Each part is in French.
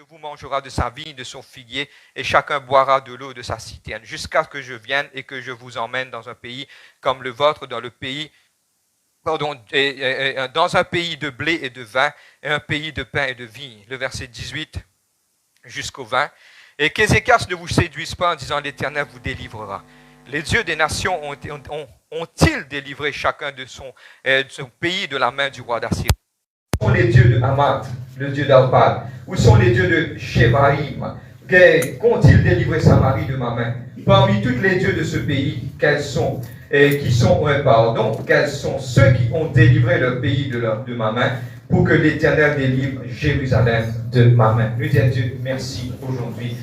vous mangera de sa vigne, de son figuier, et chacun boira de l'eau de sa citerne, jusqu'à ce que je vienne et que je vous emmène dans un pays comme le vôtre, dans un pays de blé et de vin, et un pays de pain et de vigne. Le verset 18 jusqu'au 20. Et qu'Ézéchias ne vous séduise pas en disant l'Éternel vous délivrera. Les dieux des nations ont-ils délivré chacun de son pays de la main du roi d'Assyrie? Où sont les dieux de Hamath, le dieu d'Arpad? Où sont les dieux de Shébaraïm? Qu'ont-ils délivré Samarie de ma main? Parmi tous les dieux de ce pays, quels sont quels sont ceux qui ont délivré leur pays de ma main, pour que l'Éternel délivre Jérusalem de ma main. Nous disons Dieu merci aujourd'hui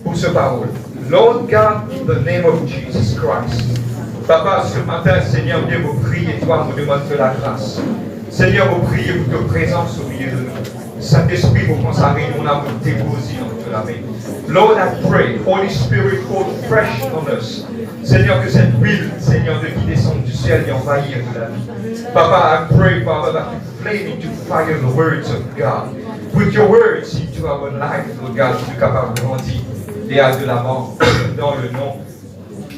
pour ce parole. Lord God, in the name of Jesus Christ. Papa, ce matin, Seigneur, viens vous prier, toi, nous demande de la grâce. Seigneur, vous priez pour ta présence au milieu de nous. Saint-Esprit, vous consacrez mon âme, vous déposez dans la main. Lord, I pray, Holy Spirit, fall fresh on us. Seigneur, que cette huile, Seigneur, de qui descend du ciel et envahir de la vie. Papa, I pray, Father, that you flame into fire the words of God. Put your words into our life, Lord God, pour nous capables de grandir et à de l'avant dans le nom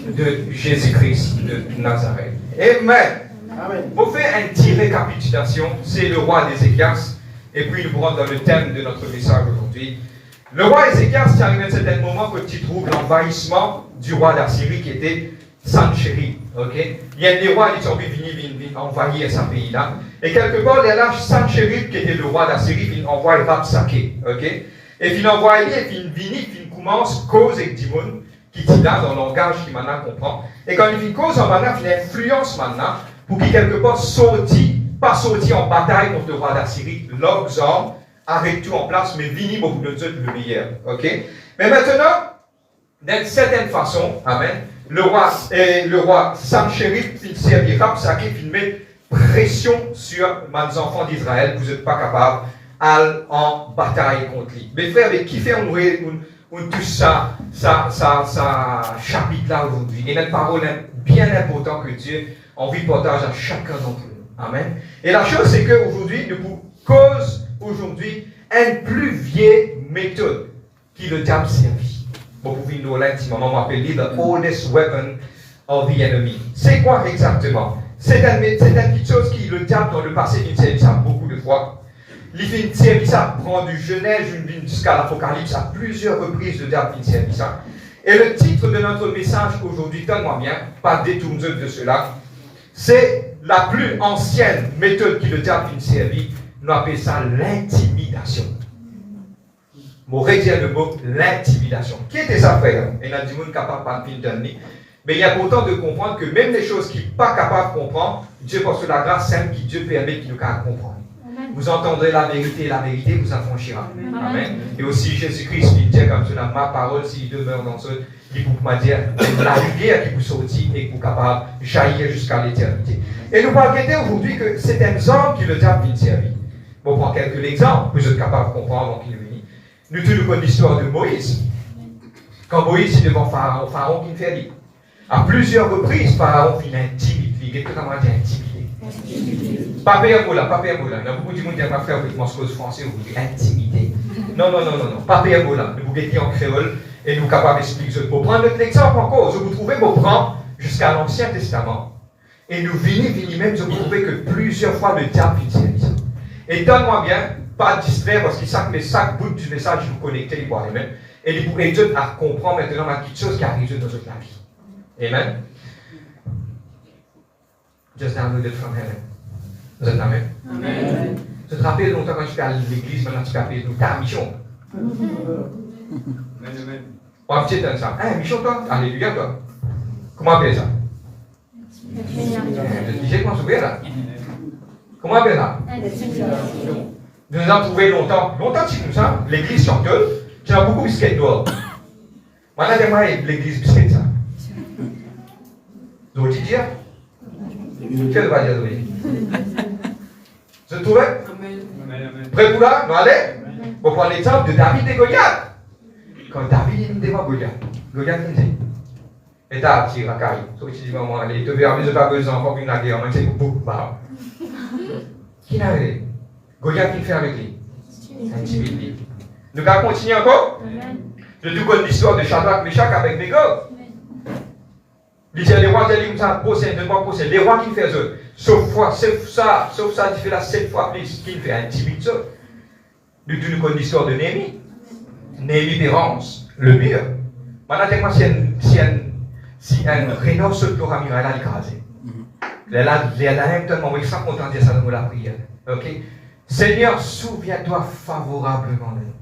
de Jésus-Christ de Nazareth. Amen. Amen. Pour faire une petite récapitulation, c'est le roi d'Ézéchias, et puis nous rentrons dans le thème de notre message aujourd'hui. Le roi Ézéchias, c'est arrivé à un certain moment que tu trouves l'envahissement du roi d'Assyrie qui était Sanchérib. Okay? Il y a des rois qui sont venus envahir ce pays-là. Et quelque part, il y a là Sanchérib qui était le roi d'Assyrie qui envoie Rabsaké. Okay? Et puis il envoie lui, et puis il commence cause avec Dimon, qui dit là dans le langage qui maintenant comprend. Et quand il fait cause en maintenant, il influence maintenant pour qu'il quelque part pas sorti en bataille contre le roi d'Assyrie, leurs hommes, arrête tout en place, mais vini beaucoup de Dieu le meilleur. Ok? Mais maintenant, d'une certaine façon, amen, le roi Sanchérib, il servit Rabsaké, il met pression sur les enfants d'Israël, vous n'êtes pas capables d'aller en bataille contre lui. Mes frères, avec qui fait on touche ça chapitre là aujourd'hui. Et une parole bien importante que Dieu a envie de partager à chacun d'entre nous. Amen. Et la chose, c'est qu'aujourd'hui, nous cause aujourd'hui une plus vieille méthode qui le diable servit. Vous pouvez nous l'intimement, on m'appelle the oldest weapon of the enemy. C'est quoi exactement? C'est une petite chose qui le diable dans le passé, il servi ça beaucoup de fois. Il fait une série, ça prend du Genèse jusqu'à l'Apocalypse, à plusieurs reprises le diable fait une série, ça. Et le titre de notre message aujourd'hui, donne-moi bien, pas détourne de cela, c'est la plus ancienne méthode qui le diable fait une série, nous appelons ça l'intimidation. Vous retirez le mot l'intimidation. Qui était ça, frère? Et il y a du monde capable de donner. Mais il y a pourtant de comprendre que même les choses qu'il n'est pas capable de comprendre, Dieu, parce que la grâce simple qui Dieu permet qu'il nous comprendre. Vous entendrez la vérité vous affranchira. Amen. Amen. Et aussi Jésus-Christ il dit comme cela, ma parole s'il demeure dans ce, il vous m'a dit la rivière qui vous sortit et que vous capable de jaillir jusqu'à l'éternité. Et nous parlons aujourd'hui que c'est un homme qui le diable vient servir. Bon, on prend quelques exemples, vous êtes capable de comprendre avant qu'il vienne. Nous tous connaissons l'histoire de Moïse. Quand Moïse est devant Pharaon, Pharaon qui fait lui. À plusieurs reprises, Pharaon finit intimidé. Il est comment dire intimidé. Pas Moula. Il y a beaucoup de monde qui n'a pas fait avec mon cause français, vous dites intimidé. Non. Pas Moula. Vous mettez en créole et nous sommes capables d'expliquer. Pour prendre notre exemple encore, je vous trouvez, vous prend jusqu'à l'Ancien Testament. Et nous venons même, je vous trouvez que plusieurs fois le diable vient ça. Et donne-moi bien, pas distraire, parce que chaque bout du message, vous connectez les voix même. Et vous aider à comprendre maintenant la petite chose qui arrive dans notre vie. Amen. Just download it from heaven. Vous êtes amen? Amen. Je te rappelle longtemps quand je suis à l'église, maintenant tu peux appeler nous ta mission. Amen. On va dire ça. Mission toi? Alléluia toi. Comment appeler ça? Je disais comment s'ouvrir là? Comment appeler ça? Nous avons trouvé longtemps c'est comme ça, l'église chanteuse, tu as beaucoup de biscuits dehors. Maintenant, j'aimerais l'église biscuit ça. Vous voulez dire? Quel va dire oui? Vous trouvez? Prêt pour là? Nous allons? On prend l'exemple de David et Goliath. Quand David est devant Goliath il dit et t'as tiré à Caille. Sauf que tu dis, maman, allez, te verras, mais je n'ai pas besoin encore d'une guerre, mais c'est beaucoup. Qui n'a rien? Goliath, qu'il fait avec lui? Intimidé. Nous allons continuer encore. Je te connais l'histoire de Shadrach, Meshach avec Abednego. Il dit les rois, ils disent les rois qui font ça. Sauf ça, tu fais là 7 fois plus. Qui fait intimider ça. Nous connaissons l'histoire de Néhémie. Néhémie Pérance, le mur. Maintenant, si un rénov saute pour Amira, elle a écrasé. Elle a tellement sans contenter ça dans la prière. Ok? Seigneur, souviens-toi favorablement de nous.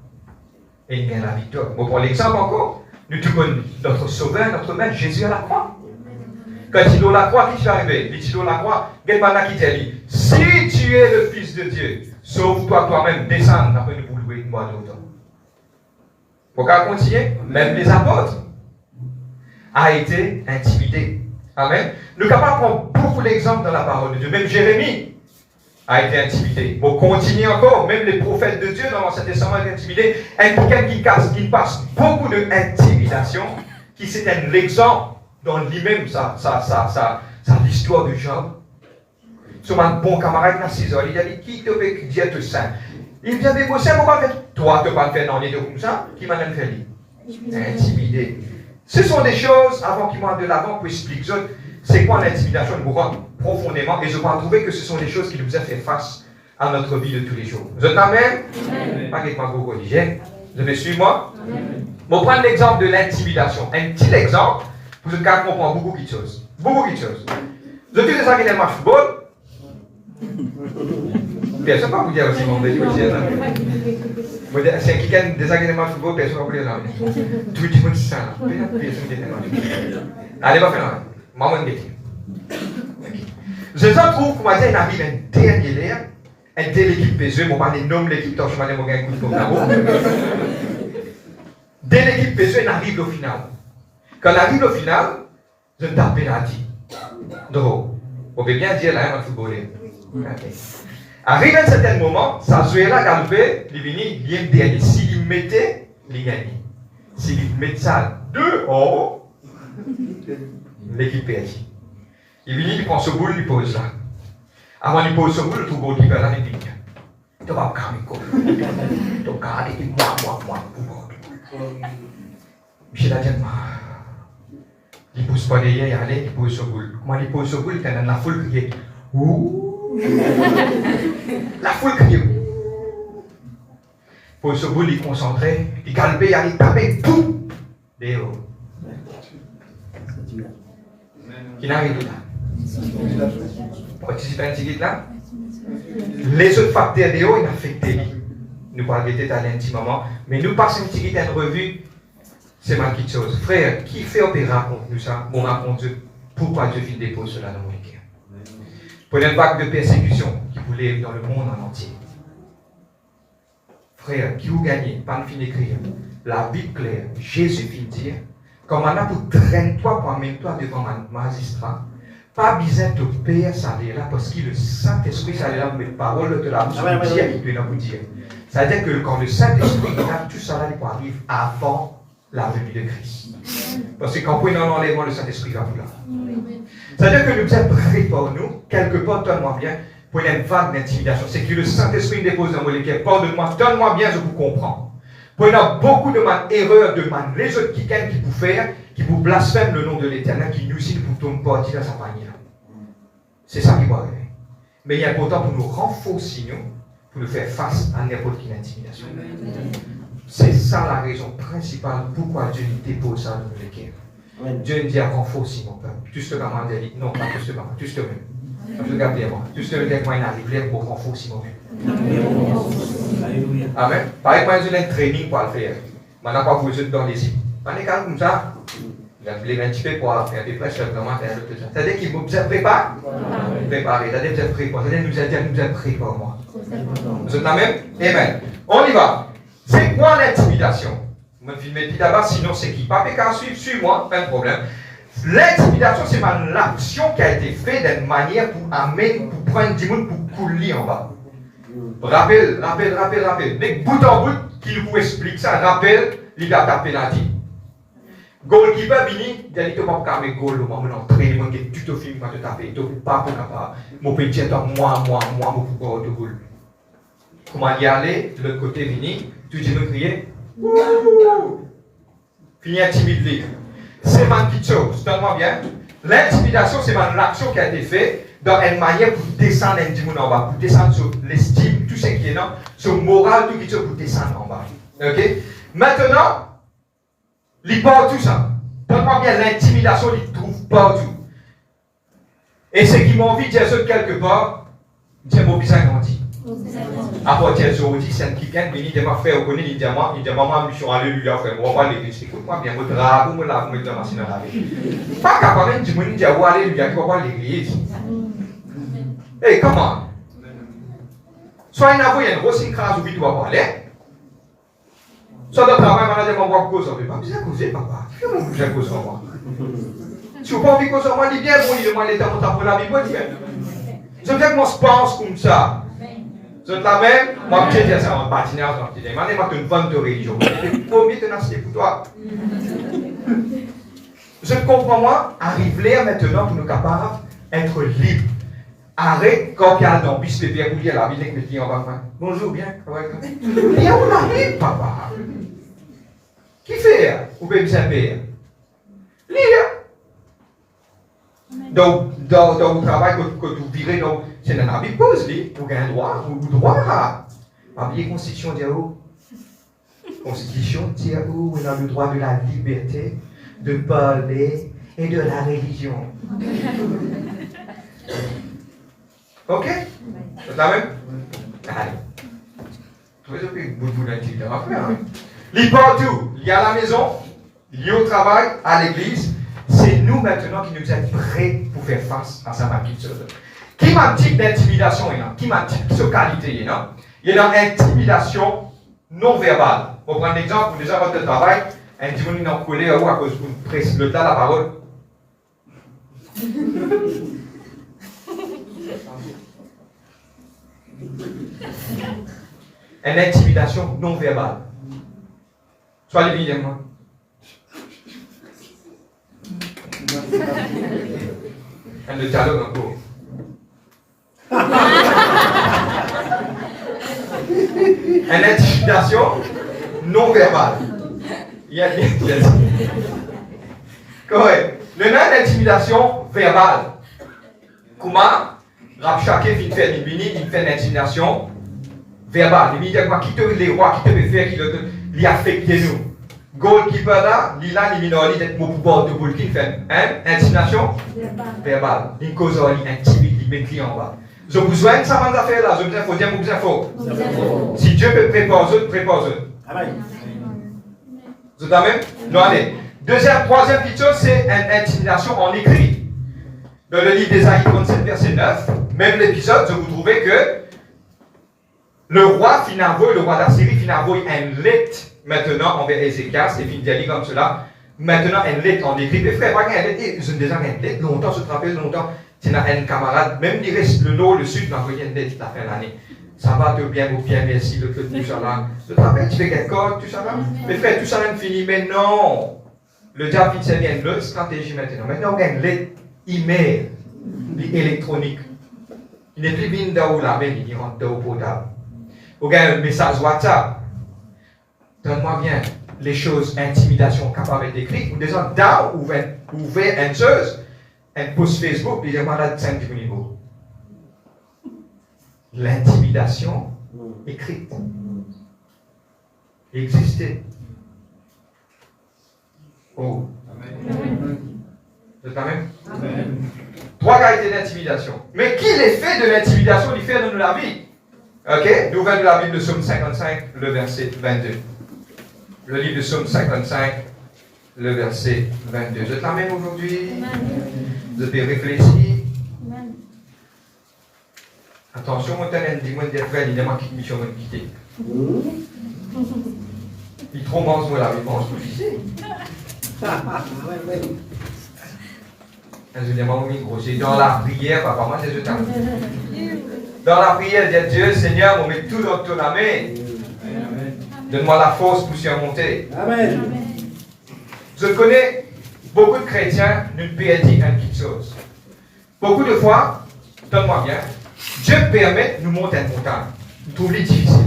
Et il gagne la victoire. Bon, pour l'exemple encore, nous connaissons notre sauveur, notre maître, Jésus à la croix. Quand il est à la croix, qui est arrivé? Il est à la croix, Gelmana qui t'a dit, si tu es le Fils de Dieu, sauve-toi toi-même, descends, après nous pour louer moi d'autant. Pour qu'on continue, même les apôtres ont été intimidés. Amen. Nous sommes capables de prendre beaucoup d'exemples dans la parole de Dieu. Même Jérémie a été intimidé. Bon, continue encore. Même les prophètes de Dieu dans l'Ancien Testament ont été intimidés. Un quelqu'un qui passe beaucoup d'intimidation, qui c'est l'exemple dans lui-même, l'histoire de Job. Son bon camarade dans 6 heures, il a dit, qui te fait dire tout ça? Il vient de bosser, pourquoi faire? Toi, tu ne peux pas faire dans les deux comme ça, qui m'a fait dire? Intimidé. Ce sont des choses, avant qu'il m'en de l'avant, pour expliquer c'est quoi l'intimidation, nous rentre profondément, et je vais trouver que ce sont des choses qui nous ont fait face à notre vie de tous les jours. Vous êtes amen? Pas que ma go vous me suivez moi? Je vais prendre l'exemple de l'intimidation. Un petit exemple, pour que vous compreniez beaucoup de choses. Beaucoup de choses. Vous avez vu ça qui est dans le football? Personne ne va vous dire aussi, mon bébé, c'est quelqu'un désagréablement de football, personne ne va vous dire non. Tout le monde c'est ça. Allez, va faire non. Maman dit. Je trouve qu'on va dire qu'il arrive un dernier l'air, un tel équipe PSE, on va nommer l'équipe, je vais aller un coup de poing. Dès l'équipe PSE, il arrive au final. Quand il arrive au final, je ne tape pénalty. Donc, on peut bien dire là, un footballeur. Arrive à un certain moment, ça jouait là, galopé, il vient, il vient dernier. S'il mettait, il gagne. S'il met ça dehors, l'équipe perd. Il vient, il prend ce boule, il pose là. Avant de poser ce boule, le tout beau qui va là, il dit, tu vas me calmer quoi. Tu vas me calmer, moi, Michel a dit, il ne pose pas derrière, il allait, il pose ce boule. Comment il pose ce boule, il a la foule qui est, ouh. La foule crie. Pour ce bout, il est concentré, il calme, il allait taper, boum, dehors. Qui n'arrive là. Participer à un ticket là. Les autres facteurs dehors, ils affectent lui. Nous parlons de à l'intimement, mais nous passons un ticket en revue, c'est ma petite chose. Frère, qui fait opéra contre nous ça? On raconte pourquoi Dieu vient déposer cela dans mon cœur. Pour une vague de persécution qui voulait dans le monde en entier. Frère, qui vous gagnez, pas le fin d'écrire. La Bible claire, Jésus vient dire, comme on a pour traîner-toi, pour amener-toi devant un magistrat, pas besoin de payer ça là, parce que le Saint-Esprit, ça là, mes paroles de la bouche, il peut vous dire. C'est-à-dire que quand le Saint-Esprit, tout ça là, il arrive avant la venue de Christ. Parce que quand vous n'en enlèvement, le Saint-Esprit va vous là. C'est-à-dire que nous sommes prêts pour nous, quelque part, donne-moi bien, pour une vague d'intimidation. C'est que le Saint-Esprit dépose dans mon cœur. Pardonne-moi, donne-moi bien, je vous comprends. Pour il y a beaucoup de erreurs, de les autres qui vous faire, qui vous blasphèment le nom de l'Éternel, qui nous aussi pour tomber partir dans sa manière. C'est ça qui va arriver. Mais il est important pour nous renforcer, pour nous faire face à n'importe quelle intimidation. C'est ça la raison principale pourquoi Dieu nous dépose ça dans nos cœurs. Dieu nous dit à renforcer mon peuple. Tout ce que maman dit, non, pas tout ce que maman, tout ce que même. Regardez-moi, tout ce que moi il arrive pour renforcer mon peuple. Amen. Par exemple, j'ai un training pour le faire. Maintenant, pas vous êtes dans les îles. On est comme ça. Il a voulu un petit peu pour faire des prêches, vraiment faire le ça. C'est-à-dire qu'il vous a préparé. Préparé. C'est-à-dire que vous êtes préparé. C'est-à-dire que nous êtes prêts pour moi. Vous êtes là même? Amen. On y va. C'est quoi l'intimidation? Vous me filmez d'abord, sinon c'est qui? Pas qu'à suivre, suis-moi, pas de problème. L'intimidation, c'est l'action qui a été faite d'une manière pour amener, pour prendre du monde, pour couler en bas. Rappel. Mais bout en bout, qui vous explique ça, rappel, il a tapé la vie. Goalkeeper, Bini, il a dit que je ne peux pas faire goal, moi, je suis en train de tout au film, je vais taper, je ne peux pas faire. Je peux dire, moi, je peux pas de goal. comment y aller, de l'autre côté, venir, tout le monde crier. Fini intimider. C'est une petite chose, donne-moi bien. L'intimidation, c'est une action qui a été faite dans une manière pour descendre un petit en bas, pour descendre sur l'estime, tout ce qui est là, sur le moral, tout qui est pour descendre en bas. Ok? Maintenant, il parle tout ça. Donne-moi bien l'intimidation, il trouve partout. Et ce qui m'a envie de dire ça quelque part, c'est mon bizarre grandi. À partir de aujourd'hui, c'est un quelqu'un qui vient de faire reconnaître, il dit maman, je suis alléluia, frère, on va l'église. Écoute-moi bien, votre drapeau, moi là, vous mettez dans la machine à laver. Pas capable de dire, alléluia, qui va voir l'église. Hey, comment? Soit il y a une grosse écrase où tu dois parler. Soit dans le travail, on a des moments où on ne peut pas bien causer, papa. Je ne peux pas bien causer en moi. Si vous n'avez pas envie de causer en moi, dis bien, bon, il demande l'état pour la Bible, dis bien. Je veux dire que moi, je pense comme ça. Je te la même, moi, je dis ça en patinage, je dis, moi, tu une vente de religion. Combien de nasty pour toi? Je comprends, moi, arrive là maintenant pour nous capables d'être libres. Arrête quand il y a un ambis de verrouiller la vie avec mes clients en bas. Bonjour, bien. Bien, on arrive, papa. Qui fait? Ou bien bien père? Lire. Donc, dans le travail que vous virez, c'est un habit pose, vous avez un droit, ou droit à. La Constitution dit où? Constitution dit où on a le droit de la liberté, de parler et de la religion. Ok? C'est la même? Allez. Vous avez beaucoup d'intimidation à faire. Il est partout. Il y a à la maison, il y a au travail, à l'église. C'est nous maintenant qui nous sommes prêts pour faire face à sa petite chose. Qui m'a dit d'intimidation? Qui m'a dit de qualité? Il y a une intimidation non verbale. Pour prendre l'exemple, déjà votre travail, un petit peu nous collé à cause de presse le temps la parole. Une intimidation non verbale. Soyez évidemment. Un de dialogue encore. Une intimidation non verbale. Il y a des correct. Le nom d'intimidation verbale. Comment? Chacun qui fait une intimidation verbale. Il dit quoi? Qui te les rois, qui te fait faire, qui affecte nous. Goalkeeper là, il a une minorité d'être mon pouvoir de boule qui fait. Intimidation verbale. Il cause, il intimide, il met client en bas. J'ai besoin de ça, affaire là. J'ai besoin de dire, besoin de si Dieu peut préparer, prépare. Amen. Vous êtes même? Non, allez. Troisième petite chose, c'est une intimidation en écrit. Dans le livre d'Ésaïe 37, verset 9, même l'épisode, vous trouvez que le roi Finavo, le roi d'Assyrie, Finavo, un lettre maintenant envers Ézéchias, et puis il dit comme cela, maintenant un lettre en écrit. Mais frère, pas une lettre, ils ont déjà une lettre, longtemps, je te rappelle, longtemps, c'est un camarade, même il reste le nord, le sud, n'a envoyé une lettre la fin de l'année. Ça va te bien, merci, le tout ça là. Je te rappelle, tu fais quelque chose, tout ça là. Mais frère, tout ça là, fini, mais non. Le diable, il s'est une autre stratégie maintenant. Maintenant, on a une lettre email, électronique. Il n'est plus venu dans la main, il rentre dans le portable. On a un message WhatsApp. Donne-moi bien les choses, intimidation capable d'écrire. Ou déjà, dans ouvert une chose, un post Facebook, il y a malade 5 niveaux. L'intimidation écrite. Existait. Oh. Amen. C'est quand même? Amen. 3 qualités d'intimidation. Mais qui l'effet de l'intimidation il fait dans la vie? Ok? Nouvelle de la Bible de Psaume 55, le verset 22. Le livre de Psaume 55, le verset 22. Vous êtes là même aujourd'hui? Vous avez réfléchi? Amen. Attention, mon talent, dis-moi des frères, il y a moi qui mission de quitter. Il trop mange moi la réponse, vous disiez. C'est dans la prière, papa, moi c'est je dans la prière de Dieu, Seigneur, on met tout dans ton main. Donne-moi la force pour surmonter. Amen. Je connais beaucoup de chrétiens ne peuvent dire une petite chose. Beaucoup de fois, donne-moi bien, Dieu permet de nous monter une montagne. trouve difficile.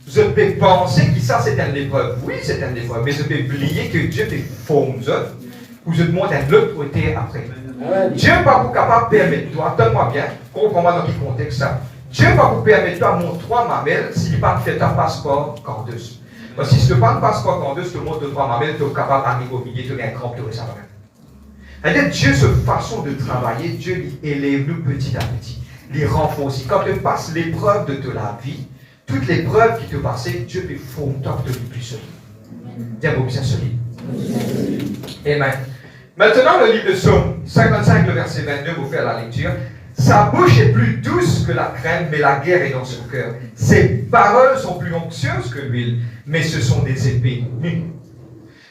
Je peux penser que ça c'est une épreuve. Oui, c'est une épreuve, mais je peux oublier que Dieu te forme, ou je te montre un autre côté après. Dieu n'est pas capable de permettre toi, donne-moi bien, comprends-moi dans quel contexte ça. Dieu n'est pas permettre toi de montrer trois mamelles s'il n'est pas fait un passeport cordeuse. Parce que si tu n'as pas un passeport cordeuse, tu montres trois mamelles, tu es capable d'arriver au milieu, tu as un crampe, tu as ça même. C'est-à-dire, Dieu, cette façon de travailler, Dieu élève nous petit à petit, les renforce. Quand tu passes l'épreuve de la vie, toutes les preuves qui te passent, Dieu te forme tant que tu es plus solide. Dis-moi bien solide. Amen. Maintenant, le livre de Psaume 55, le verset 22, vous faire la lecture. Sa bouche est plus douce que la crème, mais la guerre est dans son cœur. Ses paroles sont plus onctueuses que l'huile, mais ce sont des épées.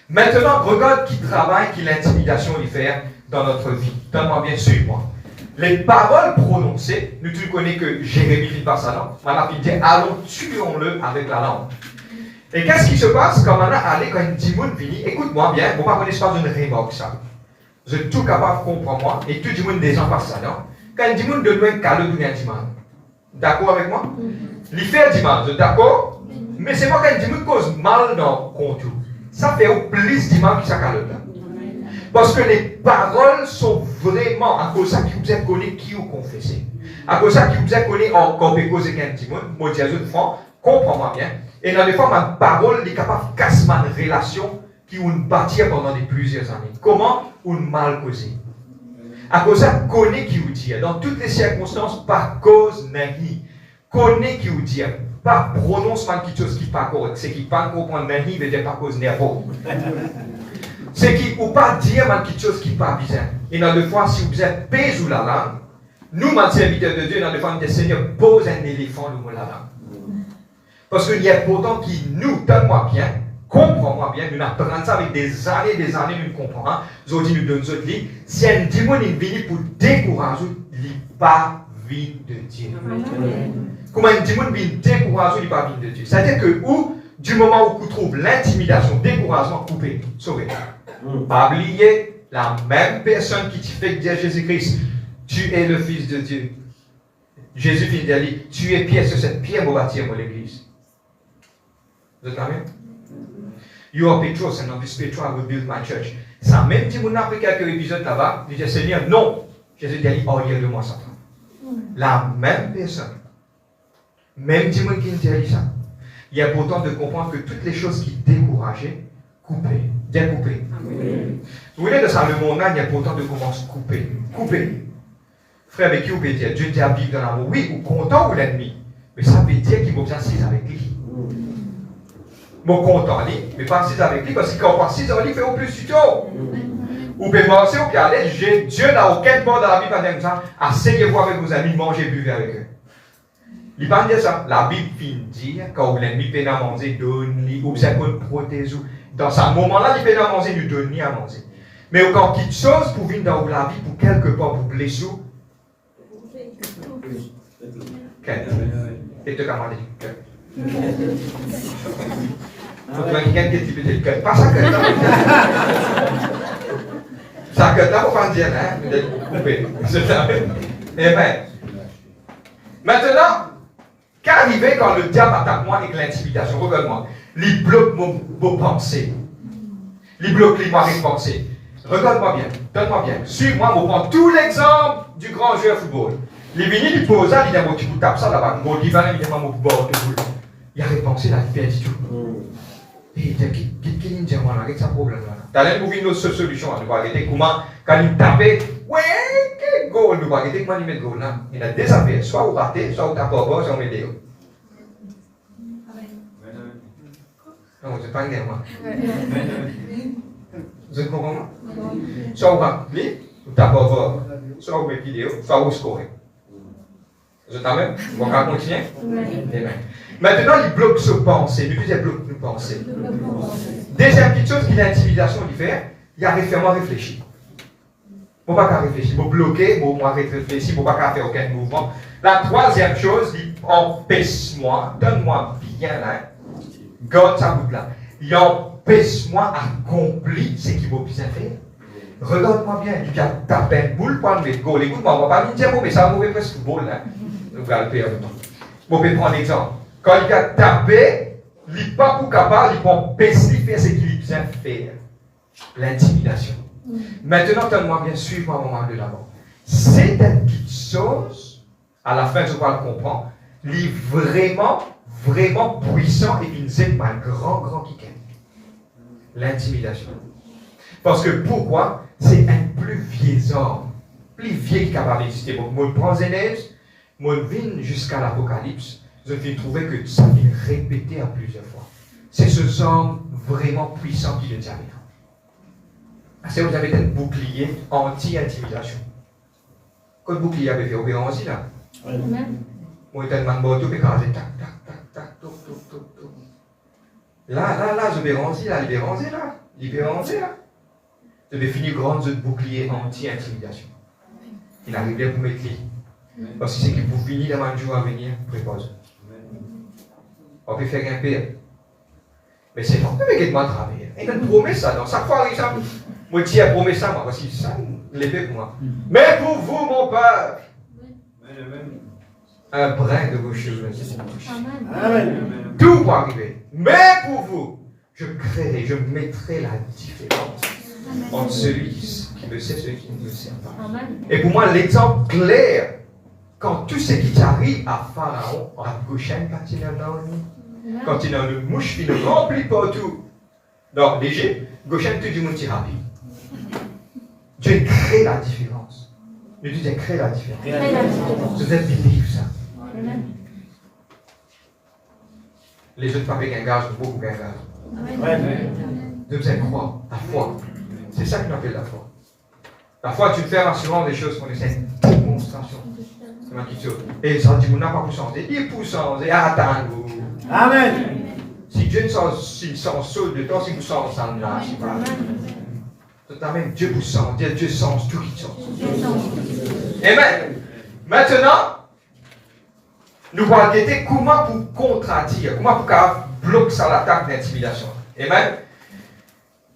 Maintenant, regarde qui travaille, qui l'intimidation y fait dans notre vie. Donne-moi bien, suis-moi. Les paroles prononcées, nous tu connais que Jérémie finit par sa langue. Maintenant, il dit, allons, tuons-le avec la langue. Et qu'est-ce qui se passe quand maintenant, allez, quand une dimoune finit, écoute-moi bien, vous ne connaissez pas une remorque ça. Vous êtes tout capable de comprendre moi, et tout le monde des gens par sa langue. Quand une dimoune de loin, calme, vous n'êtes pas. D'accord avec moi? Il fait dimanche, d'accord? Mais c'est moi quand une dimoune cause mal dans le contour. Ça fait au plus dimanche que ça calme là. Parce que les paroles sont vraiment à cause de ça qui vous êtes connu qui vous confessez. À cause de ça qui vous êtes connu encore peut causer qu'un petit monde, moi je dis à fois, comprends-moi bien. Et dans les fois, ma parole est capable de casser ma relation qui vous bâtir pendant plusieurs années. Comment vous mal causé? À cause de ça, connaît qui vous dit. Dans toutes les circonstances, par cause n'est-il. Connaît qui vous dit. Pas prononce quelque chose qui n'est pas correct. C'est qui pas comprendre n'est-il, veut dire par cause nerveux. C'est qui ou pas dire quelque chose qui n'est pas bizarre. Et dans le fois, si vous êtes pèse ou la langue, nous, ma serviteur de Dieu, dans le fois, le Seigneur pose un éléphant dans la langue. Parce qu'il y a pourtant qui nous, donne-moi bien, comprends-moi bien, nous apprenons ça avec des années, nous comprenons. Nous dit, nous donnons ce livre. Si un démon est venu pour décourager, il n'est pas vie de Dieu. Comment un démon vient décourager, il n'est pas vie de Dieu. C'est-à-dire que du moment où vous trouvez l'intimidation, découragement, coupé, sauvé. Pas oublier la même personne qui te fait dire Jésus-Christ, tu es le Fils de Dieu. Jésus finit de dire, tu es pierre sur cette pierre pour bâtir mon église. Vous êtes là même? You are Petros, and on this Petros I will build my church. Ça même si vous avez quelques épisodes là-bas, il dit Seigneur, non. Jésus dit, oh, il y a de moi, Satan. La même personne. Même si vous qui dit ça. Il y a pourtant de comprendre que toutes les choses qui décourageaient, couper, découper. Vous voulez de ça, le monde, il y a pourtant de commencer à couper. Couper. Frère, mais qui vous peut dire? Dieu dit à vivre dans l'amour. Oui, ou content ou l'ennemi. Mais ça veut dire qu'il faut bien s'asseoir avec lui. Bon, content, mais pas s'asseoir avec lui, parce que quand on passe 6 ans, il fait au plus du tout. Ou peut penser au pied, Dieu n'a aucun point dans la Bible comme ça. Asseyez-vous avec vos amis, mangez, buvez avec eux. Il va dire ça. La Bible finit dire, quand l'ennemi peut à manger, donne-lui, ou bien qu'on protège. Dans ce moment-là, il peut à manger, nous donne à manger. Mais quand quelque chose pour venir dans la vie, pour quelque part, pour blesser, et te commander du cœur. Faut que quelqu'un qui dit le cœur. Pas ça que ça que là, faut pas dire, hein, vous êtes coupé. Eh bien, maintenant, qu'arriver quand le diable attaque moi avec l'intimidation? Regarde-moi. Il bloque vos pensées. Il bloque les moyens de penser. Regarde-moi bien, donne-moi bien. Suis-moi, je prends tout l'exemple du grand joueur de football. Il vient, il pose ça, il dit, moi, tu tapes ça là-bas. Moi, il va, il dit, moi, il a repensé la vie, du tout. Et il dit, qu'est-ce qu'il dit, moi, avec ce problème-là? T'as l'air de trouver une autre solution, on va arrêter. Comment, quand il tapait, ouais, quel goal, on va arrêter, comment il met le goal là? Il a des affaires, soit au raté, soit au tape au bord, soit au météo. Non, c'est pas une moi. Vous comprenez? Soit au raté, au tape au bord, soit au vidéo, soit au score. Vous êtes même? On va continuer? Maintenant, il bloque ce pensée. Depuis, il bloque nos pensées. Deuxième petite chose qui est l'intimidation, il fait, il y a référemment réfléchi. Il ne faut pas réfléchir. Il faut bloquer, il faut réfléchir, il ne faut pas faire aucun mouvement. La troisième chose, il empêche-moi, donne-moi bien là, garde ça bout là. Il empêche-moi d'accomplir ce qu'il faut bien faire. Regarde-moi bien, il y a tapé une boule pour enlever le goal. Écoute-moi, on ne va pas me dire, mais ça va mauvais presque football là. Nous allons le faire. On peut prendre l'exemple. Quand il a tapé, il n'est pas pour capable, il peut baisser, faire ce qu'il vient faire. L'intimidation. Maintenant, donne-moi bien sûr un moment de l'avant. C'est une petite chose, à la fin, je vais le comprendre, il est vraiment puissant et qui nous aide un grand qui gagne. L'intimidation. Parce que pourquoi? C'est un plus vieux homme, plus vieux qui est capable d'exister. Donc, moi, je prends Genèse, moi, je viens jusqu'à l'Apocalypse, je viens trouver que ça vient répéter à plusieurs fois. C'est ce homme vraiment puissant qui le dit. Parce que vous avez un bouclier anti-intimidation. Quand le bouclier avait fait obéissance, là, moi, je demande à tout écraser, tac, tac, tac, tac, toc, toc, toc, toc. Là, je vais ranger, là, libéranger, là. Je vais finir grand jeu de bouclier anti-intimidation. Il arrive pour mettre lui. Parce que c'est qu'il pour finir dans un jour à venir, prépose. On peut faire un père. Mais c'est pas que je travailler. Il y a une promesse, ça, dans chaque fois, moi, je dis une promesse, moi, parce que ça, l'épée pour moi. Mais pour vous, mon père, un brin de vos cheveux. Amen. Tout va arriver. Mais pour vous, je créerai, je mettrai la différence entre celui qui me sait et celui qui ne me sert pas. Amen. Et pour moi, l'exemple clair, quand tout ce qui t'arrive à Pharaon, à Goshen, quand il est quand il a une mouche qui ne remplit pas tout dans l'Égypte, Goshen, tout du monde est rapide. Dieu crée la différence. Le Dieu crée la différence. Je vais vivre ça. Les jeunes femmes avec un gage, beaucoup un gage. Dieu vous croire, la foi. C'est ça qu'on appelle la foi. La foi, tu fais assurant des choses qu'on essaie une démonstration. C'est ma question. Et ça dit, on n'a pas pour changer. Il pour changer, attends-vous. Amen. Si Dieu s'en saute de temps, si vous s'en là, je ne sais pas. Totalement, Dieu vous sent, Dieu sent tout qui sent. Amen. Maintenant, nous allons regarder comment pour contredire, comment pour bloquer ça l'attaque d'intimidation. Amen.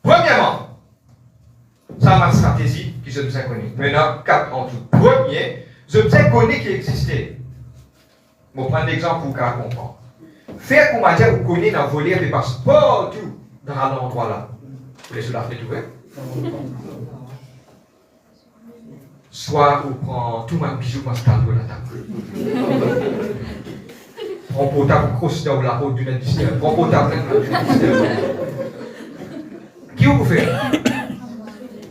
Premièrement, ça ma stratégie qui je vous ai connue. Maintenant, 4 en tout. Premier, je vous ai connu qui existait. Je vais prendre l'exemple pour qu'on comprenne. Faire comme on dit, vous connaissez dans voler des passeports, tout, dans l'endroit là. Vous laissez la fenêtre ouverte. Soit vous prenez tout mon bijou, mon scandale à la table. Prends portable, crosse dans la peau d'une industrie. Prends portable, qui vous fait?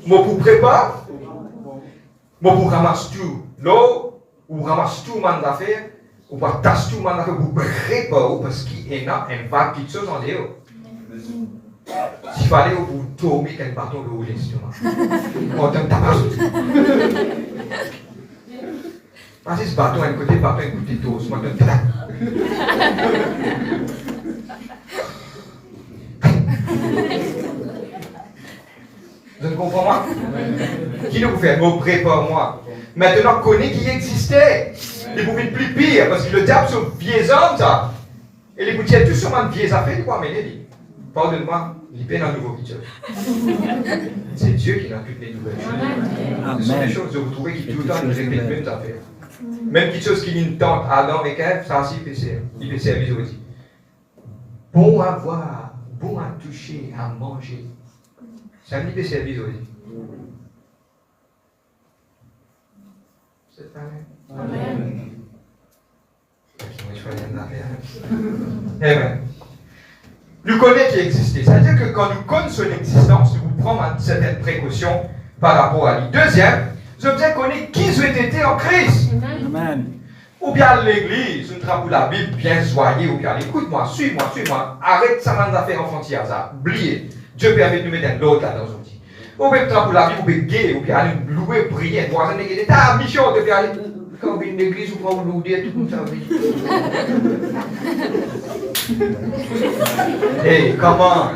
Moi pour préparer, moi pour ramasser tout l'eau, ou ramasser tout mon affaire, ou pas tasser tout mon affaire, vous préparez parce qu'il y a une vague de choses en dehors. S'il fallait vous tourner un bâton de rouler, on t'aime tabac. Parce que ce bâton a un côté bâton, un côté dos, moi t'aime tabac. Vous ne comprenez pas? Qui nous fait? Vous prépare-moi. Maintenant, connaît qui existait. Il vous fait plus pire, parce que le diable, c'est un vieux homme, ça. Et les boutiques, tout sur un vieux affaire, quoi, mais il dit. Pardonne-moi, il peine un nouveau picture. C'est Dieu qui a toutes les nouvelles choses. Ce sont des choses que vous trouvez qui tout le temps nous répètent les mêmes affaires. Même quelque chose qui nous tente, Adam et Ève, ça aussi, il peut servir aussi. Bon à voir, bon à toucher, à manger. Ça me peut servir aussi. C'est pareil. Amen. Amen. Nous connaissons qui existait. C'est-à-dire que quand nous connaissons son existence, nous prenons certaines précautions par rapport à lui. Deuxième, je veux dire connaître qui ont été en Christ. Amen. Ou bien l'église, une trappe la Bible bien soignée, ou bien écoute-moi, suis-moi, arrête ça m'en a fait enfantier à ça. Oubliez. Dieu permet de nous mettre l'autre là dans un outil. Ou bien trappe la Bible, ou bien gay, ou bien aller louer, prier, voisin d'église. Ta mission de faire quand une église, ou pas louer, tout ça. Hey, comment?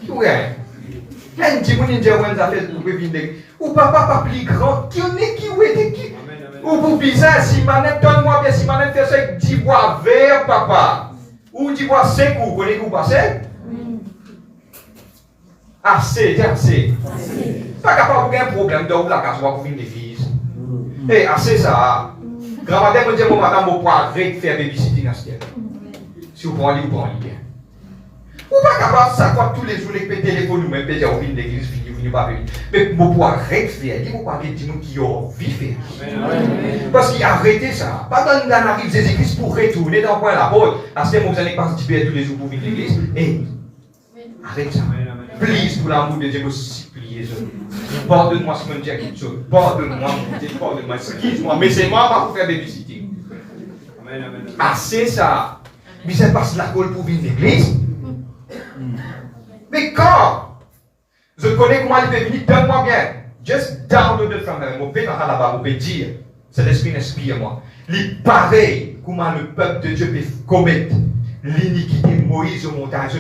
Ouais. Un petit peu de gens qui fait pour venir. Ou papa plus grand, qui est qui ou était qui? Ou pour bizarre, si manette donne-moi bien, si manette fait ça, dis bois vert, papa. Ou dis bois sec, ou connaissez vous passer? Assez, assez. Pas capable de un problème de la casse pour venir l'église. Eh, assez ça. Grand matin, je dis, mon madame, vous pouvez arrêter de faire babysitting dans ce ciel. Si vous prenez, vous prenez bien. Vous n'êtes pas capable de savoir tous les jours, les téléphones, nous-mêmes, vous venez de l'église, vous venez pas venir. Mais vous pouvez arrêter de faire, vous pouvez arrêter de dire qui ont envie de parce qu'il a arrêté ça. Pas dans la rive des églises pour retourner dans le point de la porte. À ce moment, vous allez participer tous les jours pour venir de l'église. Et arrête ça. Please, pour l'amour de Dieu, vous suppliez. Pardonne-moi si je me dis quelque chose. Pardonne-moi, pardonne-moi. Excuse-moi, mais c'est moi qui vais faire babysitting. Assez ça. Mais c'est parce que la colle pour venir de l'église. Mais quand je connais comment il peut venir, donne-moi bien. Just download le fameux. Mon père là-bas, vous pouvez dire, c'est l'esprit inspire moi. Il pareil comment le peuple de Dieu peut commettre l'iniquité. Moïse au montage,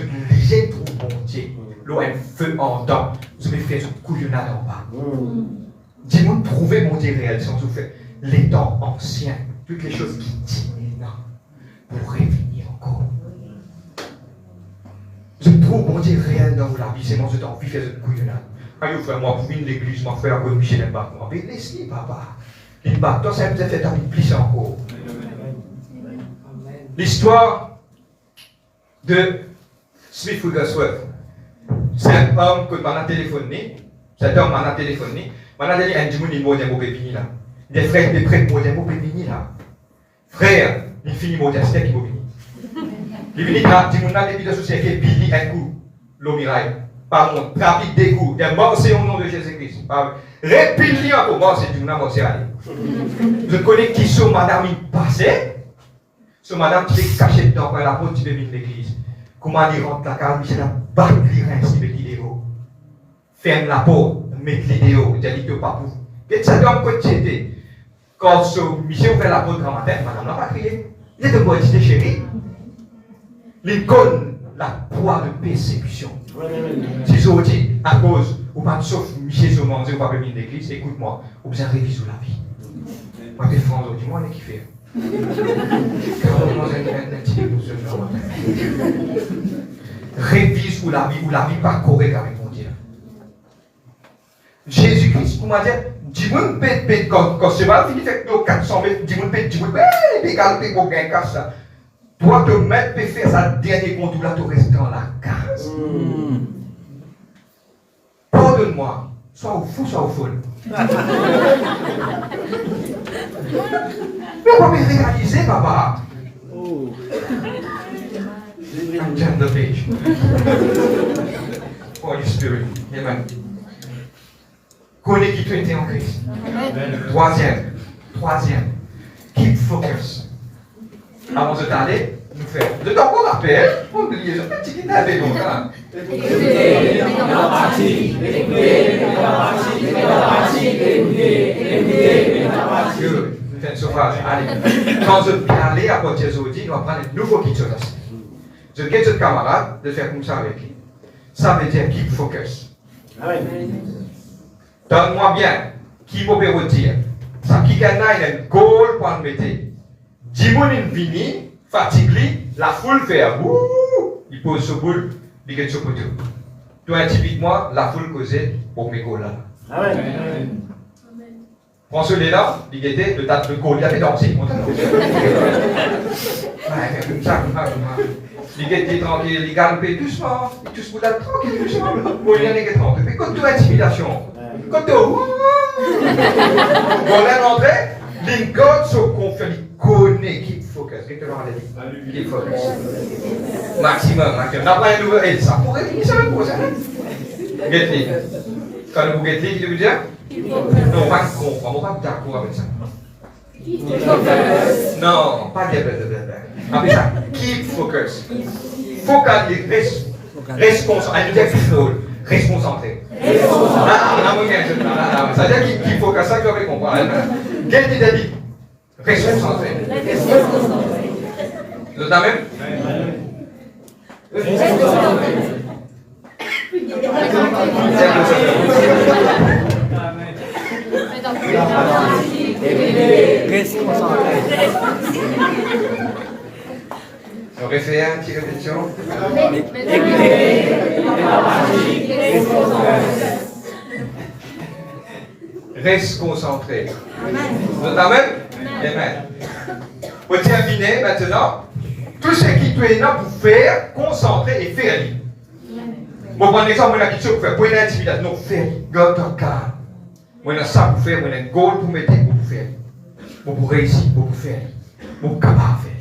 j'ai trouvé mon Dieu. L'eau un feu en dents. Je vais faire ce couillonnade en bas. Dis-moi, trouvez mon Dieu réel sans vous faire les temps anciens, toutes les choses qui disent non, pour revenir encore. Je trouve mon Dieu réel dans la vie, c'est mon Dieu envie de faire ce couillonnade. Aïe, frère, moi, pour venir l'église, moi, frère, comme Michel Mbappé, moi, mais laisse-le, papa. L'Mbappé, toi, ça me fait ta vie plus encore. L'histoire de Smith Wigglesworth. C'est un homme que m'a téléphoné. Cet homme m'a téléphoné. M'a dit, un dimanche, il m'a dit, il là. Des frères, des prêtres, il m'a dit, là. Frère, il finit mon testé qui m'a dit. Il vient là, il m'a dit, il société, Billy, un coup, l'omirail. Par mon rapide des coups. Il est mort, c'est au nom de Jésus-Christ. Répile-lui encore, mort, c'est du nom, c'est allé. Je connais qui sont madame il passait. Ce madame qui est cachée dedans, quand la porte, tu peux venir de l'église. Comment il rentre la carte, il a battu les reins, il met l'idéo. Ferme la porte, met l'idéo, il dit que pas pour vous. Et ça doit me côté. Quand ce monsieur ouvert la porte grand matin, madame n'a pas crié. Il est de quoi dit chérie. Il connaît la poids de persécution. Si je dis, à cause, ou pas sauf monsieur se manger, ou pas venir de l'église, écoute-moi, ou bien révise la vie. Moi, t'es français, dis-moi, on est qui fait. Révise ou la vie pas correcte avec mon Dieu. Jésus-Christ, comment dire, dis-moi, quand c'est mal fini, fait que 400 mètres, dis-moi, égal, pour gagner casse ça. Toi, te mettre, peut faire ça, dernier compte, là, tu restes dans la case. Pardonne-moi, soit au fou, soit au folle. Mais on peut réaliser, papa. I'm turn the page. Holy Spirit. Amen. Connais qui tu étais en Christ. Troisième. Keep focus. Avant de t'aller, nous faire. De temps qu'on rappelle, on oublie, je peux te dire avec nous. Faites ce phrase. Allez. Quand je vais aller à côté de Zodi, nous allons prendre un nouveau kit. Je quitte ce camarade de faire comme ça avec lui. Ça veut dire keep focus. Donne-moi bien. Qui peut vous dire? Ça qui gagne, il a une goal pour le mettre. 10 moun in vini, fatigue, la foule fait ouh, il pose ce boule, il get ce poteau. Toi, typiquement, la foule causait pour mes goals là. Prends celui-là, il était le tas de goals, il avait dansé. Comme ça, il était tranquille, il galopait doucement, il touche pour la tranquille, doucement. Bon, il y en a qui tranquille. Mais quand tu as intimidation, quand tu as ouh, on est rentré. L'ingod se confie, il connaît, keep focus. Qu'est-ce que tu vas dire? Keep focus. Maximum. On n'a pas un nouveau aide, ça pourrait finir ça le projet. Get-li. Quand vous get-li, qu'est-ce que tu veux dire? Non, pas comprendre, on va pas d'accord avec ça. Non, pas de blablabla. Avec ça, keep focus. Focus, responsable. Ça veut dire qu'il faut que ça que vous comprendre. Quel est le dit? Responsable. Vous avez même? On refait un petit répétition. Reste concentré. Vous avez même? Amen. Vous terminez maintenant. Tout ce qui est là pour faire, concentrer et faire. Bon, par exemple, on a quelque chose pour faire. Pour une intimidation, non, faire. Garde ton calme. On a ça pour faire, on a un goal pour mettre, pour faire. Pour réussir, pour faire. Pour capable de faire.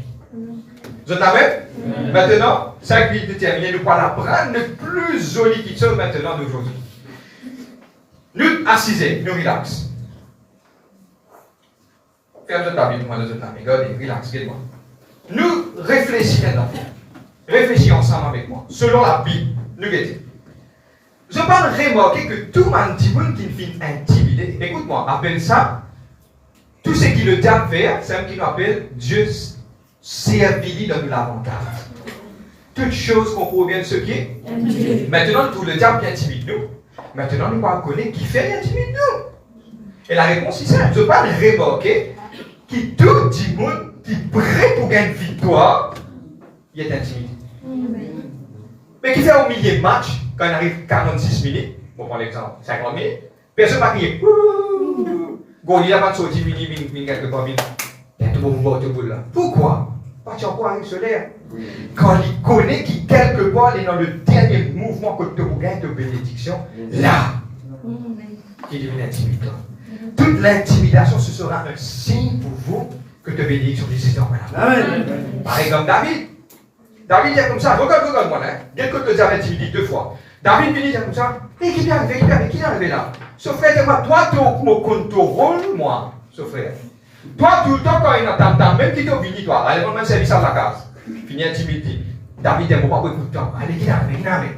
Vous êtes amen? Maintenant, 5 minutes de terminer, nous allons prendre le plus joli qui chose maintenant d'aujourd'hui. Nous assisez, nous relax. Ferme ta Bible, moi, nous autres amis. Regardez, relax, regardez-moi. Nous réfléchissons maintenant. Réfléchissons ensemble avec moi. Selon la Bible, nous regardons. Je parle remarquer que tout le monde qui finit intimidé, écoute-moi, appelle ça, tout ce qui le diable fait, c'est un qui nous appelle Dieu servili dans l'avantage. Toute chose qu'on provient de ce qui est. Maintenant, tout le diable intimide nous. Maintenant, nous allons connaître qui fait intimide nous. Et la réponse est simple. Je parle remarquer que tout le monde qui est prêt pour gagner une victoire, il est intimidé. Mais qui fait au milieu de match, quand il arrive 46 minutes, on prend l'exemple, 50 minutes, personne ne va crier. Goliath va sortir, il quelque part, il y a tout le monde au bout là. Pourquoi? Parce qu'il arrive sur l'air. Quand il connaît qu'il quelque part est dans le dernier mouvement que tu gagnes de bénédiction, là, il devient intimidant. Toute l'intimidation, ce sera un signe pour vous que tu bénédiction des dans par exemple, David. David dit comme ça, regarde-moi, hein. Dès que tu as intimidé 2 fois. David dit comme ça, et qui est arrivé là? Ce frère, toi, tu me contrôles, moi, ce frère. Toi, tout le temps, quand il entend, même si tu es venu, toi, allez, on même service à la case. Fini intimidé. David dit, pas beaucoup de temps. Allez, qui arrive?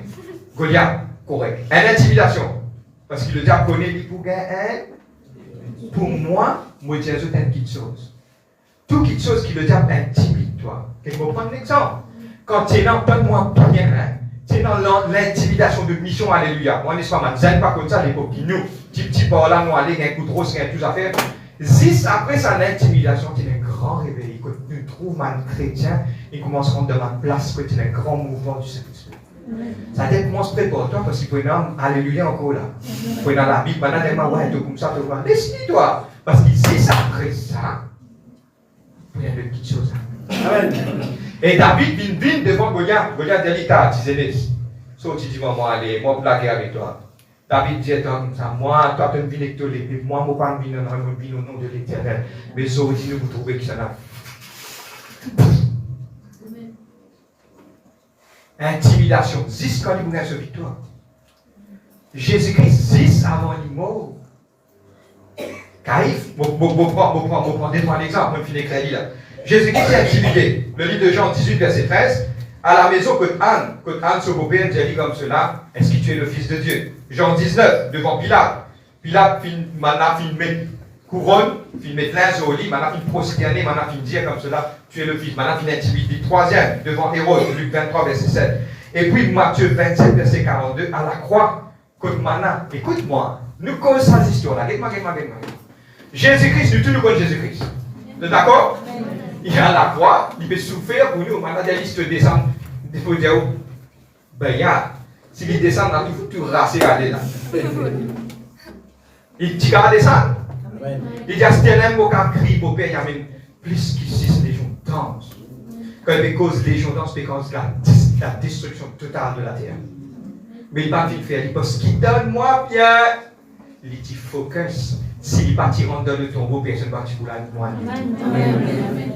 Goliath, correct. Une intimidation. Parce que le diable connaît, il pour gagner. Pour moi, je dis une petite chose. Toute petite chose qui le diable intimide, toi. Et je vais prendre l'exemple. Quand tu es là, donne-moi bien, hein. Tu es dans l'intimidation de mission, alléluia. Moi, n'est-ce pas, je n'aime pas comme ça à l'époque. Nous, petit par là, nous allons, un coup de rose, tout à faire. Si après ça, l'intimidation, tu es un grand réveil, que tu trouves un chrétien, il commence à prendre de ma place, que tu es un grand mouvement du Saint-Esprit. Ça commence très important parce qu'il faut une alléluia encore là. Il faut dans la Bible, maintenant, ouais, tu comme ça, tu vas. Décide-toi. Parce que si ça après ça, il y a de petites choses. Amen. Et David vient devant Goliath. Goliath dit, t'as attisé. Sauf tu dis, moi, allez, moi, blaguer avec toi. David dit, comme ça, moi, toi, tu me viens avec toi, moi, je ne pas venir au nom de l'Éternel. Mais ça aussi, vous trouvez que ça n'a. Intimidation, 10 quand il vous gagne cette victoire. Jésus-Christ, 10 avant les morts. Caïphe, je prends l'exemple, je finis crédit là. Jésus-Christ est intimidé. Le livre de Jean 18, verset 13. À la maison, que Anne, ce beau-père, dit comme cela, est-ce que tu es le Fils de Dieu? Jean 19, devant Pilate. Pilate, maintenant, met couronne, met linge au lit, maintenant, prosterner, maintenant, dire comme cela, tu es le Fils. Maintenant, intimidé. Troisième, devant Hérode, Luc 23, verset 7. Et puis, Matthieu 27, verset 42, à la croix, maintenant, écoute-moi, nous connaissons cette histoire-là. Regarde-moi. Jésus-Christ, nous connaissons Jésus-Christ. D'accord? Il est à la croix, il peut souffrir pour nous. Maintenant, la liste descend. Il faut dire, ben, s'il descend, il faut tout raser aller là. Il dit qu'à descendre. Il dit à ce qu'un mot qu'à crier pour père, il y a même plus que 6 légions d'anges. Quand il cause légion d'anges, c'est cause la destruction totale de la terre. Mais il va pas faire, il pense qu'il donne moi bien. Il dit focus. S'il pas tirant dans le tombeau, personne ne va te couler moi.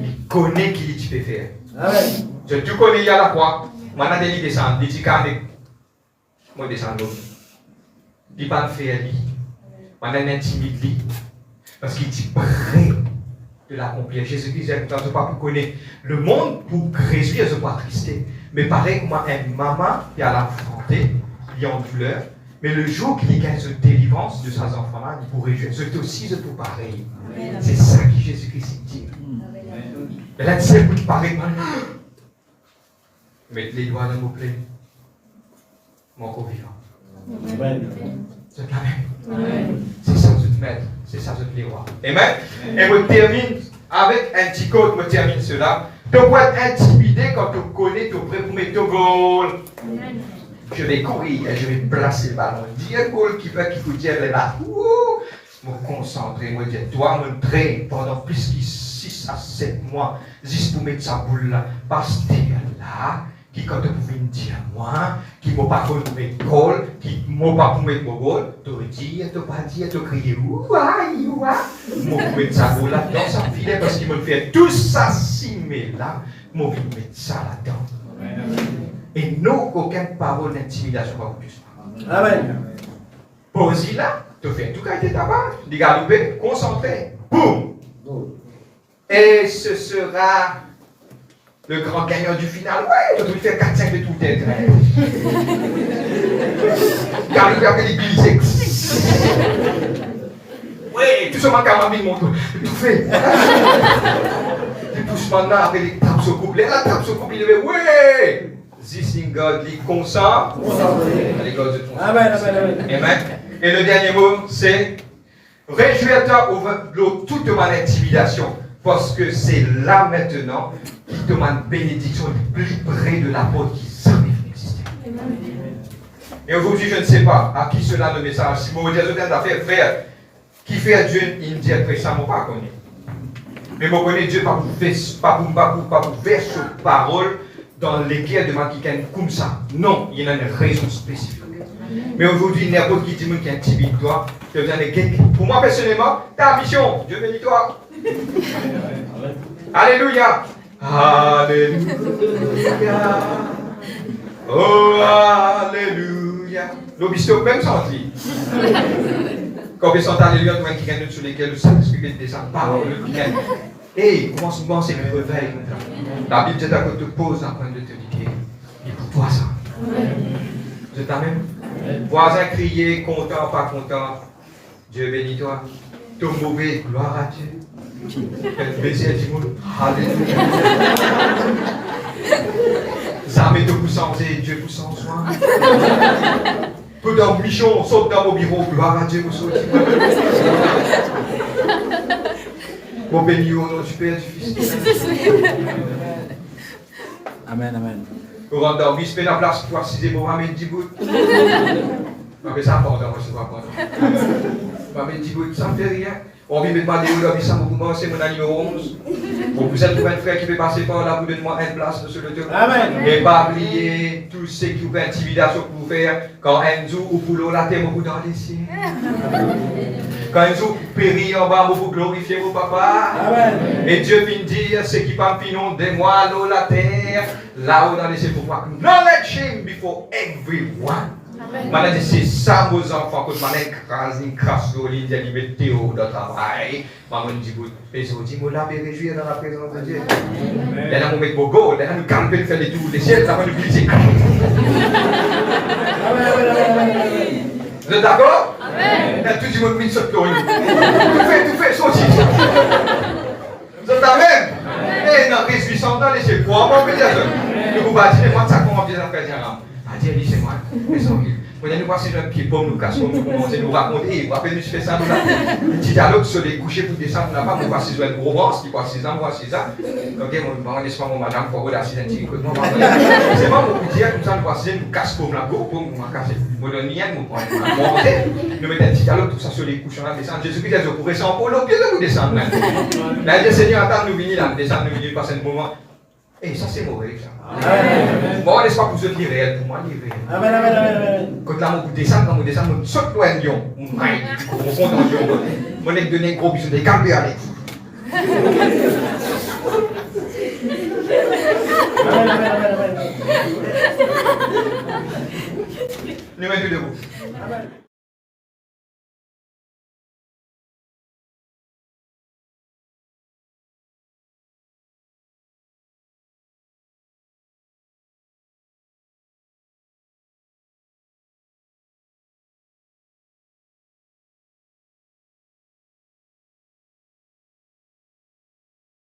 Il connaît qui il peut faire. Je te connais, il y a la croix. Maintenant, il descend. Il dit qu'avec moi, descend l'autre. Il va faire lui. Maintenant, il intimide lui. Parce qu'il dit prêt de l'accomplir. Jésus-Christ, je ne pas pour connaître le monde pour résoudre, je ne pas trister. Mais pareil, comme une maman qui a l'affronté, il est en douleur. Mais le jour qu'il y a une délivrance de ses enfants-là, il pourrait jouer. C'est aussi tout pareil. C'est ça que Jésus-Christ dit. Mais là, c'est vous pareil. Mettez les doigts dans vos plaies. Mon corps vivant. C'est la même. C'est ça que je te mets. C'est ça que je te les vois. Amen. Et je termine avec un petit code. Je termine cela. Tu peux être intimidé quand tu connais, tu es prêt pour mettre ton goal. Je vais courir et je vais placer le ballon. Dis un goal qui veut qu'il faut dire là. Me concentrer, me dire, toi, me traîner pendant plus que 6 à 7 mois, juste pour mettre sa boule là, pasteur là, qui quand tu pouvais me dire moi, qui m'a pas pour mettre col, qui m'a pas pour mettre mon bol, tu dis, tu pas dire, tu crier, ouah, ouah, moi pour mettre sa boule là dans sa filet parce qu'il me fait tout ça mais là, moi je vais mettre ça là-dedans. Et non, aucune parole d'intimidation pas plus. Amen. Posez là, tu fais tout cas, tu es là-bas, tu galoper, concentré, boum! Et ce sera le grand gagnant du final. Ouais, tu dois faire 4-5 de tout tête. Galoper avec l'église. Oui, tout ce manque à ma mon tout fait. Tu pousses maintenant avec les tapes au couplet. La tape au couplet, oui! This in God, les consent. Amen, amen, amen. Amen. Et le dernier mot, c'est réjouis-toi au toute ma intimidation, parce que c'est là maintenant qui te m'a une bénédiction plus près de l'apôtre qui jamais existait. Et aujourd'hui, je ne sais pas à qui cela le message. Si vous dites d'affaires, frère, qui fait Dieu, il me dit après ça, moi pas connaît. Mais moi connais Dieu pas pour verser parole dans lesquelles de ma qui comme ça. Non, il y a une raison spécifique. Mais aujourd'hui, n'importe qui dit qui intimide toi, tu viens de quelqu'un. Pour moi personnellement, ta mission, Dieu bénit toi. Alléluia. Alléluia. Oh, alléluia. L'obispo même senti. Quand on chante alléluia, tu vois qui gagne sur lesquels le Saint-Esprit descend par le week-end. Et comment souvent c'est le réveil. La Bible dit à côté te pose afin de te dire, et pour toi ça. Vous êtes la même? Voisin crier, content, pas content. Dieu bénit toi. Ton mauvais, gloire à Dieu. Baiser du monde. Alléluia. Jamais te vous sans Dieu vous sans soin. Peu d'ambition, saute dans mon bureau, gloire à Dieu vous sautez. Mon béni au nom du Père, du Fils. Amen, amen. Pour rendre se met la place pour assiser Mohamed Djibout. Mais ça pas, moi je ne vois pas. Mohamed Djibout, ça ne fait rien. On vit mettre ma déouleur, ça m'a c'est mon numéro 11. Pour vous êtes un frère qui peut passer par là, vous donnez-moi une place sur le terrain. Amen. Et pas oublier tous ceux qui ont intimidation pour vous faire. Quand Enzo ou Poulo, la terre, vous dans les cieux. Quand Enzo périt en bas, vous glorifiez vos papas. Amen. Et Dieu vient dire, ceux qui parlent pinon, des moi, l'eau, la terre, là-haut dans les cieux, pour voir. Knowledge him before everyone. Maintenant, c'est ça, vos enfants, que je m'écrase, une crasse, l'île, il met Théo dans le travail. Maman dit, mais on dit, là, mais réjouir dans la présence de Dieu. Là, on met vos go, là, nous calmer, faire les tours des ciels, là, on nous glisser. Vous êtes d'accord? Là, tout le monde met sur le tour. Tout fait, sorti. Vous êtes la même? Et dans les 800 ans, laissez quoi, moi, peut-être. Nous vous battez, moi, ça commence bien à faire un Dieu, c'est moi. Quand nous passons un pied pour nous casser, nous commençons à nous raconter. Après, nous faisons ça, nous avons un petit dialogue sur les couchers pour descendre. Nous n'avons pas passé une romance qui passe 6 ans, moi 6 ans. Ok, mon n'est-ce pas mon madame, pour regarder l'accident. C'est pas mon petit dire, comme ça, nous passons, nous cassons pour la go, pour nous casser. Nous donnons rien, nous prenons. Nous mettons un petit dialogue, tout ça sur les couches, on va descendre. Jésus-Christ a dit, vous restez en polo, bien que vous descendez. Là, le Seigneur attend, nous venir là, nous descendre, nous venir passer un moment. Et ça c'est mauvais ça. Amen. Bon, n'est-ce pas pour ceux qui est réel, pour moi il est réel. Amen, amen, amen. Quand là, on descend, quand on descend, on saute loin de Lyon. On maille, on fond dans Lyon. On est donné un gros bisou, des calmes à l'aise. Amen, amen, amen. Nous mettons debout.